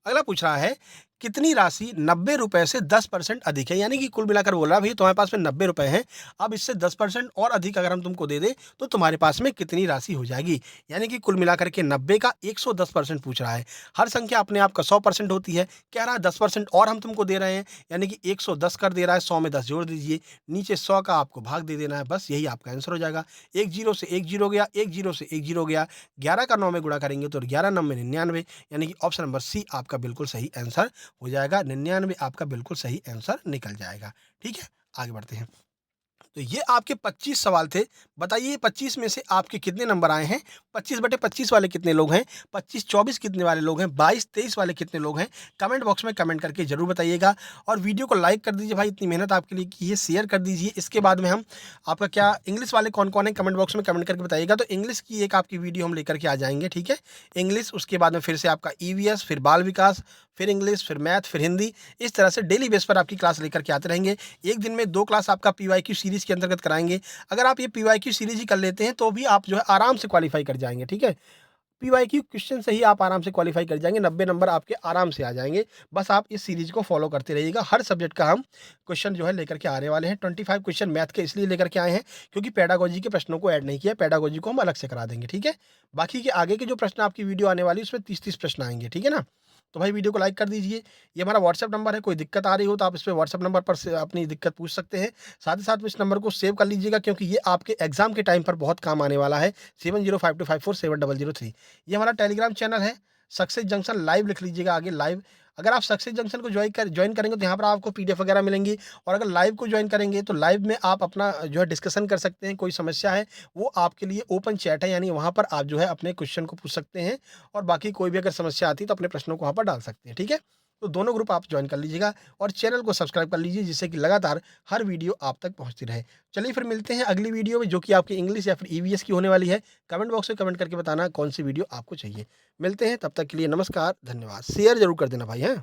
A: अगला पूछ रहा है, कितनी राशि 90 रुपए से 10% अधिक है? यानी कि कुल मिलाकर बोल रहा है, भई तुम्हारे पास में 90 रुपए हैं, अब इससे 10% और अधिक अगर हम तुमको दे दें, तो तुम्हारे पास में कितनी राशि हो जाएगी? यानी कि कुल मिलाकर के 90 का 110% पूछ रहा है। हर संख्या अपने आप का 100% होती है, कह रहा है 10% और हम तुमको दे रहे हैं, यानी कि 110 कर दे रहा है, 100 में 10 जोड़ दीजिए, नीचे 100 का आपको भाग दे देना है, बस यही आपका आंसर हो जाएगा। 1 जीरो से 1 जीरो गया, 1 जीरो से 1 जीरो गया, 11 का 9 में गुणा करेंगे तो 11 9 में 99, यानी कि ऑप्शन नंबर सी आपका बिल्कुल सही आंसर हो जाएगा। 99 आपका बिल्कुल सही आंसर निकल जाएगा। ठीक है? आगे बढ़ते हैं। तो ये आपके 25 सवाल थे। बताइए 25 में से आपके कितने नंबर आए हैं? 25/25 वाले कितने लोग हैं? 25-24 कितने वाले लोग हैं? 22-23 वाले कितने लोग हैं? कमेंट बॉक्स में कमेंट करके ज़रूर बताइएगा, और वीडियो को लाइक कर दीजिए भाई, इतनी मेहनत आपके लिए की है, शेयर कर दीजिए। इसके बाद में हम आपका क्या इंग्लिश वाले कौन-कौन हैं, कमेंट बॉक्स में कमेंट करके बताइएगा। तो इंग्लिश की एक आपकी वीडियो हम लेकर के आ जाएँगे, ठीक है? इंग्लिश, उसके बाद में फिर से आपका ईवीएस, फिर बाल विकास, फिर इंग्लिश, फिर मैथ, फिर हिंदी। इस तरह से डेली बेस पर आपकी क्लास लेकर के आते रहेंगे। एक दिन में 2 क्लास आपका पीवाईक्यू सीरीज़ के अंतर्गत कराएँगे। अगर आप ये पीवाईक्यू सीरीज़ ही कर लेते हैं, तो भी आप जो है आराम से क्वालीफ़ाई कर जाएँगे, ठीक है? पीवाईक्यू क्वेश्चन से ही आप आराम से क्वालीफ़ाई कर जाएँगे, 90 नंबर आपके आराम से आ जाएँगे। बस आप इस सीरीज़ को फ़ॉलो करते रहिएगा। हर सब्जेक्ट का हम क्वेश्चन जो है लेकर के आने वाले हैं। 25 क्वेश्चन मैथ के इसलिए लेकर के आए हैं, क्योंकि पेडागोजी के प्रश्नों को ऐड नहीं किया, पेडागोजी को हम अलग से करा देंगे, ठीक है? बाकी के आगे के जो प्रश्न आपकी वीडियो आने वाली है, उसमें 30-30 प्रश्न आएँगे, ठीक है ना? तो भाई वीडियो को लाइक कर दीजिए। ये हमारा व्हाट्सएप नंबर है, कोई दिक्कत आ रही हो तो आप इस पे व्हाट्सएप नंबर पर से अपनी दिक्कत पूछ सकते हैं। साथ ही साथ में इस नंबर को सेव कर लीजिएगा, क्योंकि ये आपके एग्ज़ाम के टाइम पर बहुत काम आने वाला है। 7052547003। ये हमारा टेलीग्राम चैनल है, सक्सेस जंक्शन लाइव लिख लीजिएगा आगे लाइव। अगर आप सक्सेस जंक्शन को जॉइन करेंगे तो यहाँ पर आपको पीडीएफ वगैरह मिलेंगी, और अगर लाइव को जॉइन करेंगे तो लाइव में आप अपना जो है डिस्कशन कर सकते हैं। कोई समस्या है वो आपके लिए ओपन चैट है, यानी वहाँ पर आप जो है अपने क्वेश्चन को पूछ सकते हैं, और बाकी कोई भी अगर समस्या आती है तो अपने प्रश्नों को वहाँ पर डाल सकते हैं, ठीक है? तो दोनों ग्रुप आप जॉइन कर लीजिएगा और चैनल को सब्सक्राइब कर लीजिए, जिससे कि लगातार हर वीडियो आप तक पहुँचती रहे। चलिए फिर मिलते हैं अगली वीडियो में, जो कि आपकी इंग्लिश या फिर ईवीएस की होने वाली है। कमेंट बॉक्स में कमेंट करके बताना कौन सी वीडियो आपको चाहिए। मिलते हैं, तब तक के लिए नमस्कार, धन्यवाद। शेयर ज़रूर कर देना भाई, हैं?